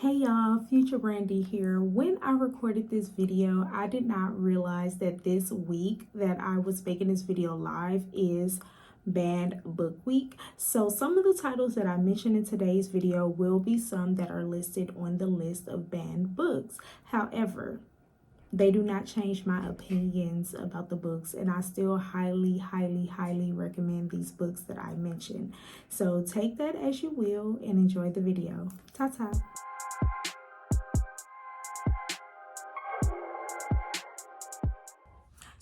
Hey y'all, Future Brandy here. When I recorded this video, I did not realize that this week that I was making this video live is Banned Book Week. So some of the titles that I mentioned in today's video will be some that are listed on the list of banned books. However, they do not change my opinions about the books, and I still highly recommend these books that I mentioned. So take that as you will and enjoy the video. Ta-ta.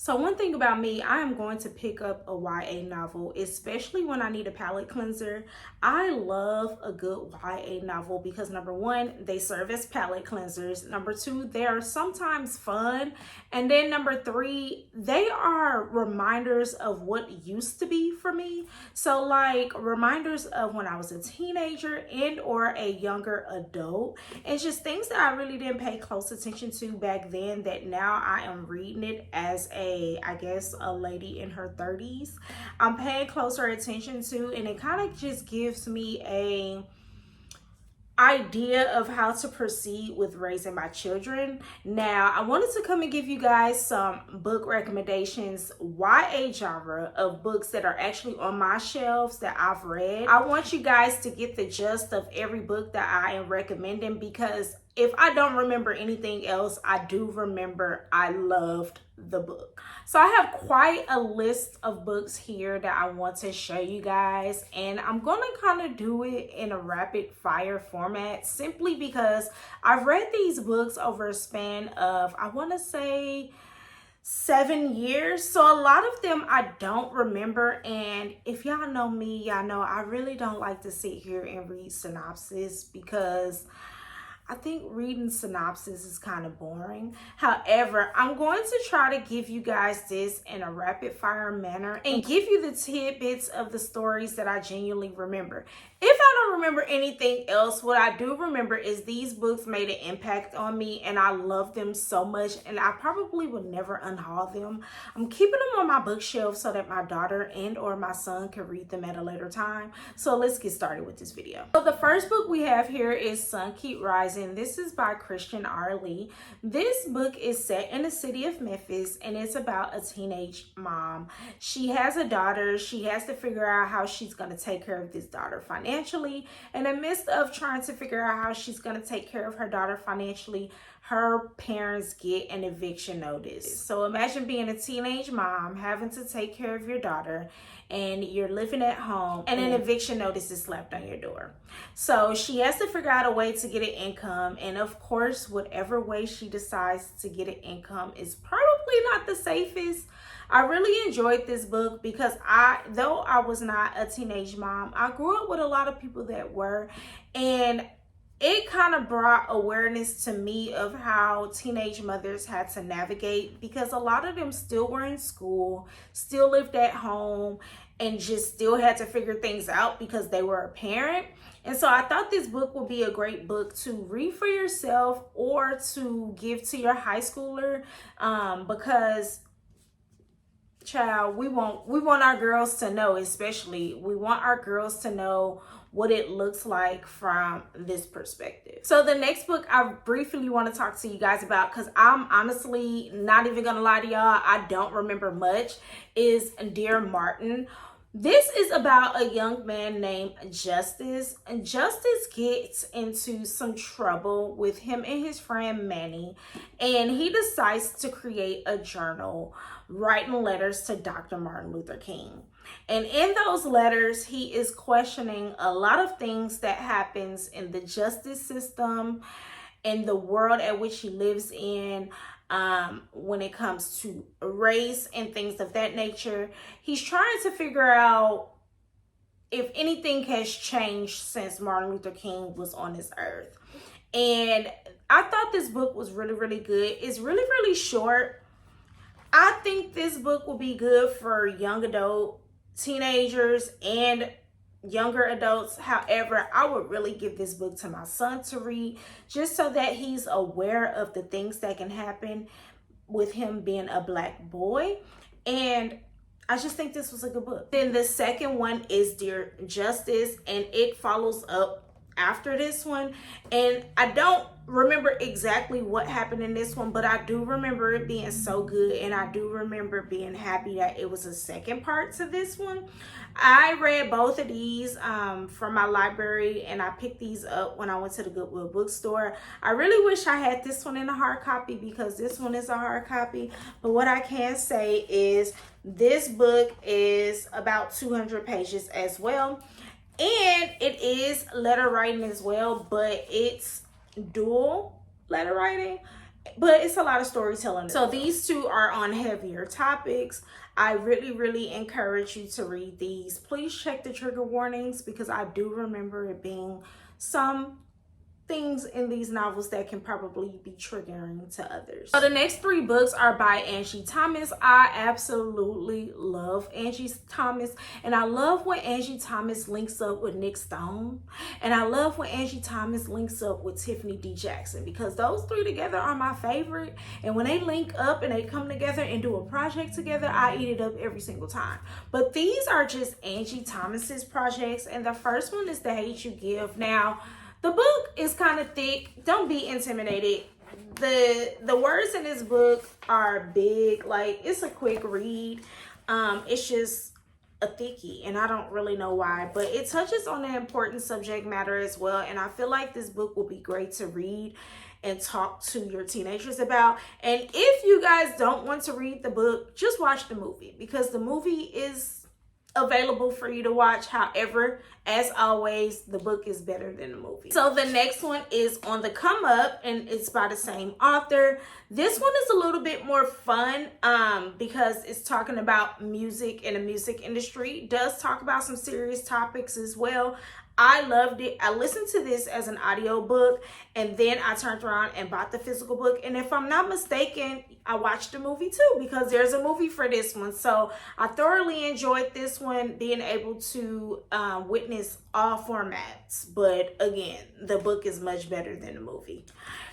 So one thing about me, I am going to pick up a YA novel, especially when I need a palate cleanser. I love a good YA novel because number one, they serve as palate cleansers. Number two, they are sometimes fun. And then number three, they are reminders of what used to be for me. So like reminders of when I was a teenager and or a younger adult. It's just things that I really didn't pay close attention to back then that now I am reading it as I guess a lady in her 30s. I'm paying closer attention to, and it kind of just gives me a idea of how to proceed with raising my children. Now, I wanted to come and give you guys some book recommendations, YA genre of books that are actually on my shelves that I've read. I want you guys to get the gist of every book that I am recommending, because if I don't remember anything else, I do remember I loved the book. So I have quite a list of books here that I want to show you guys, and I'm going to kind of do it in a rapid fire format simply because I've read these books over a span of, I want to say, 7 years. So a lot of them I don't remember, and if y'all know me, y'all know I really don't like to sit here and read synopsis because I think reading synopsis is kind of boring. However, I'm going to try to give you guys this in a rapid fire manner and give you the tidbits of the stories that I genuinely remember. If I don't remember anything else, what I do remember is these books made an impact on me and I love them so much, and I probably would never unhaul them. I'm keeping them on my bookshelf so that my daughter and or my son can read them at a later time. So let's get started with this video. So the first book we have here is Sun Keep Rising. This is by Christian R. Lee. This book is set in the city of Memphis, and it's about a teenage mom. She has a daughter. She has to figure out how she's going to take care of this daughter financially. In the midst of trying to figure out how she's going to take care of her daughter financially, her parents get an eviction notice. So imagine being a teenage mom having to take care of your daughter, and you're living at home and an eviction notice is slapped on your door. So she has to figure out a way to get an income, and of course whatever way she decides to get an income is probably not the safest. I really enjoyed this book because though I was not a teenage mom, I grew up with a lot of people that were, and it kind of brought awareness to me of how teenage mothers had to navigate, because a lot of them still were in school, still lived at home, and just still had to figure things out because they were a parent. And so I thought this book would be a great book to read for yourself or to give to your high schooler, because child, we want our girls to know, especially we want our girls to know what it looks like from this perspective. So the next book I briefly want to talk to you guys about, because I'm honestly not even gonna lie to y'all, I don't remember much, is Dear Martin. This is about a young man named Justice, and Justice gets into some trouble with him and his friend Manny, and he decides to create a journal writing letters to Dr. Martin Luther King. And in those letters, he is questioning a lot of things that happens in the justice system, in the world at which he lives in, when it comes to race and things of that nature. He's trying to figure out if anything has changed since Martin Luther King was on this earth. And I thought this book was really good. It's really short. I think this book will be good for young adult, teenagers, and younger adults. However, I would really give this book to my son to read, just so that he's aware of the things that can happen with him being a Black boy. And I just think this was a good book. Then the second one is Dear Justice, and it follows up after this one, and I don't remember exactly what happened in this one, but I do remember it being so good, and I do remember being happy that it was a second part to this one. I read both of these from my library, and I picked these up when I went to the Goodwill bookstore. I really wish I had this one in a hard copy, because this one is a hard copy. But what I can say is this book is about 200 pages as well, and it is letter writing as well, but it's dual letter writing, but it's a lot of storytelling. So these two are on heavier topics. I really encourage you to read these. Please check the trigger warnings, because I do remember it being some things in these novels that can probably be triggering to others. So the next three books are by Angie Thomas. I absolutely love Angie Thomas, and I love when Angie Thomas links up with Nick Stone, and I love when Angie Thomas links up with Tiffany D. Jackson, because those three together are my favorite. And when they link up and they come together and do a project together, I eat it up every single time. But these are just Angie Thomas's projects, and the first one is The Hate U Give. Now, the book is kind of thick. Don't be intimidated. The words in this book are big. Like, it's a quick read. It's just a thickie, and I don't really know why, but it touches on an important subject matter as well. And I feel like this book will be great to read and talk to your teenagers about. And if you guys don't want to read the book, just watch the movie, because the movie is available for you to watch. However, as always, the book is better than the movie. So the next one is On the Come Up, and it's by the same author. This one is a little bit more fun because it's talking about music and the music industry. It does talk about some serious topics as well. I loved it. I listened to this as an audio book, and then I turned around and bought the physical book. And if I'm not mistaken, I watched the movie too, because there's a movie for this one. So I thoroughly enjoyed this one, being able to witness all formats. But again, the book is much better than the movie.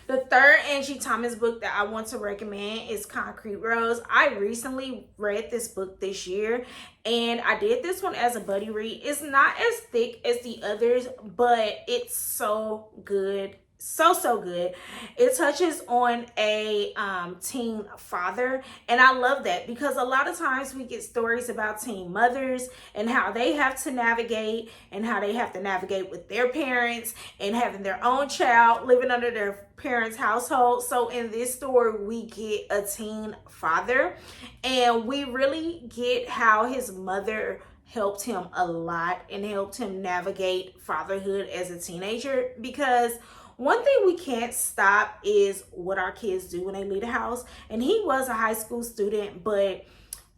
The third Angie Thomas book that I want to recommend is Concrete Rose. I recently read this book this year, and I did this one as a buddy read. It's not as thick as the others, but it's so good. So good. It touches on a teen father, and I love that, because a lot of times we get stories about teen mothers and how they have to navigate, and how they have to navigate with their parents and having their own child living under their parents' household. So in this story, we get a teen father, and we really get how his mother helped him a lot and helped him navigate fatherhood as a teenager. Because one thing we can't stop is what our kids do when they leave the house. And he was a high school student, but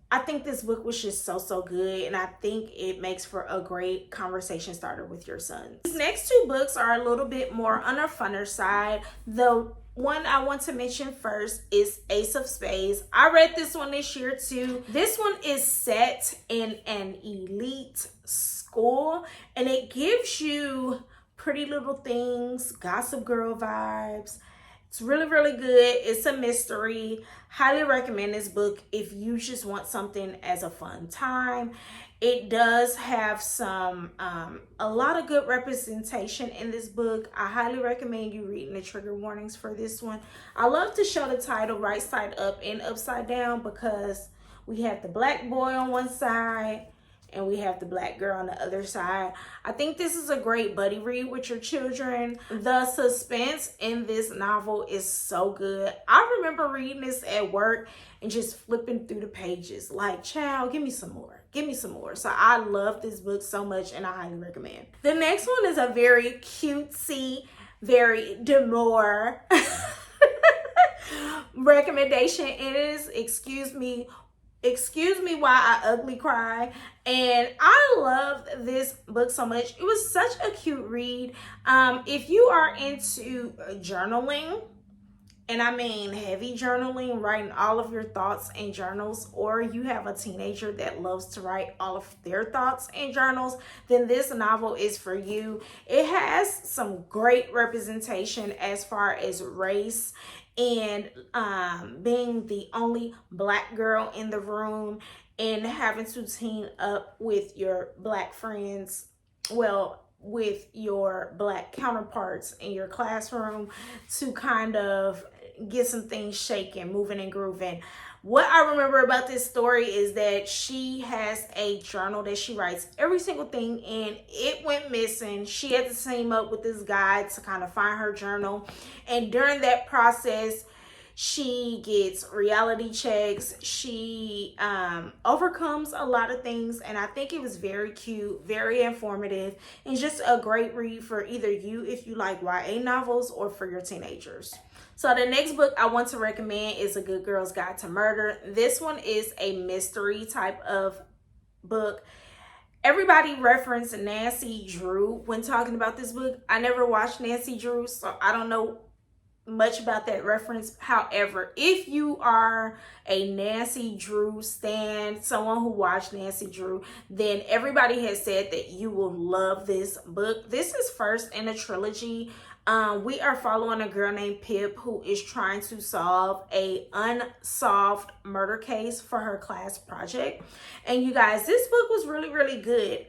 I think this book was just so good, and I think it makes for a great conversation starter with your sons. These next two books are a little bit more on a funner side. The one I want to mention first is Ace of Spades. I read this one this year too. This one is set in an elite school, and it gives you Pretty Little Things, Gossip Girl vibes. It's really good. It's a mystery. Highly recommend this book if you just want something as a fun time. It does have some a lot of good representation in this book. I highly recommend you reading the trigger warnings for this one. I love to show the title right side up and upside down, because we have the black boy on one side and we have the black girl on the other side. I think this is a great buddy read with your children. The suspense in this novel is so good. I remember reading this at work and just flipping through the pages like, child, give me some more. Give me some more. So I love this book so much, and I highly recommend. The next one is a very cutesy, very demure recommendation. It is Excuse Me Why I Ugly Cry. And I loved this book so much. It was such a cute read. If you are into journaling, and I mean heavy journaling, writing all of your thoughts in journals, or you have a teenager that loves to write all of their thoughts in journals, then this novel is for you. It has some great representation as far as race, and being the only black girl in the room, and having to team up with your black friends. Well, with your Black counterparts in your classroom to kind of get some things shaking, moving and grooving. What I remember about this story is that she has a journal that she writes every single thing in. It went missing. She had to team up with this guy to kind of find her journal. And during that process, she gets reality checks. She overcomes a lot of things. And I think it was very cute, very informative, and just a great read for either you if you like YA novels or for your teenagers. So the next book I want to recommend is A Good Girl's Guide to Murder. This one is a mystery type of book. Everybody referenced Nancy Drew when talking about this book. I never watched Nancy Drew, so I don't know much about that reference. However, if you are a Nancy Drew stan, someone who watched Nancy Drew, then everybody has said that you will love this book. This is first in a trilogy. We are following a girl named Pip who is trying to solve a unsolved murder case for her class project. And you guys, this book was really, really good.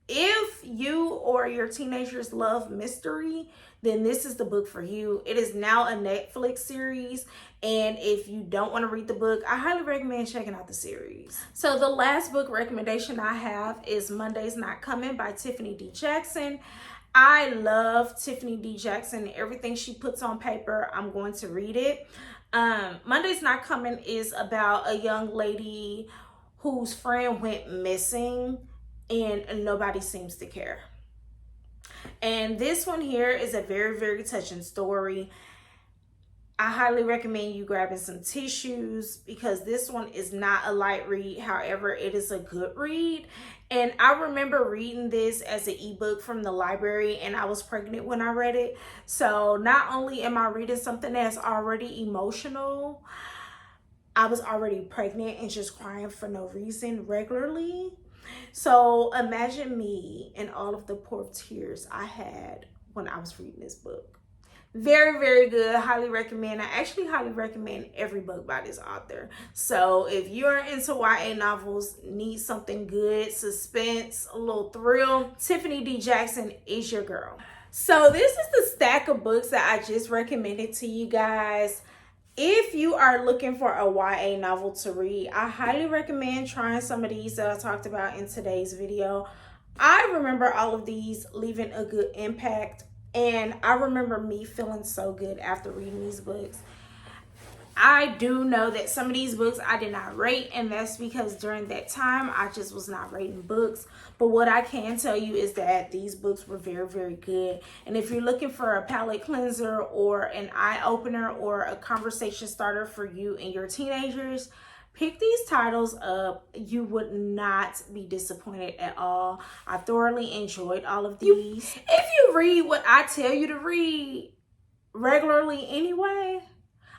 If you or your teenagers love mystery, then this is the book for you. It is now a Netflix series. And if you don't want to read the book, I highly recommend checking out the series. So the last book recommendation I have is Monday's Not Coming by Tiffany D. Jackson. I love Tiffany D. Jackson. Everything she puts on paper, I'm going to read it. Monday's Not Coming is about a young lady whose friend went missing and nobody seems to care. And this one here is a very, very touching story. I highly recommend you grabbing some tissues because this one is not a light read. However, it is a good read. And I remember reading this as an ebook from the library, and I was pregnant when I read it. So not only am I reading something that's already emotional, I was already pregnant and just crying for no reason regularly. So imagine me and all of the poor tears I had when I was reading this book. Very, very good. Highly recommend. I actually highly recommend every book by this author. So if you're into YA novels, need something good, suspense, a little thrill, Tiffany D. Jackson is your girl. So this is the stack of books that I just recommended to you guys. If you are looking for a YA novel to read, I highly recommend trying some of these that I talked about in today's video. I remember all of these leaving a good impact. And I remember me feeling so good after reading these books. I do know that some of these books I did not rate, and that's because during that time I just was not rating books. But what I can tell you is that these books were very, very good. And if you're looking for a palate cleanser or an eye-opener or a conversation starter for you and your teenagers, pick these titles up. You would not be disappointed at all. I thoroughly enjoyed all of these. If you read what I tell you to read regularly anyway,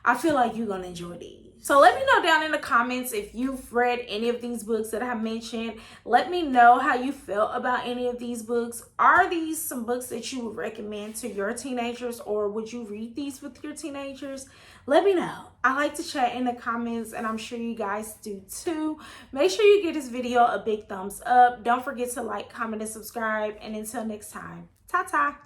I feel like you're going to enjoy these. So let me know down in the comments if you've read any of these books that I mentioned. Let me know how you felt about any of these books. Are these some books that you would recommend to your teenagers, or would you read these with your teenagers? Let me know. I like to chat in the comments, and I'm sure you guys do too. Make sure you give this video a big thumbs up. Don't forget to like, comment, and subscribe. And until next time, ta-ta.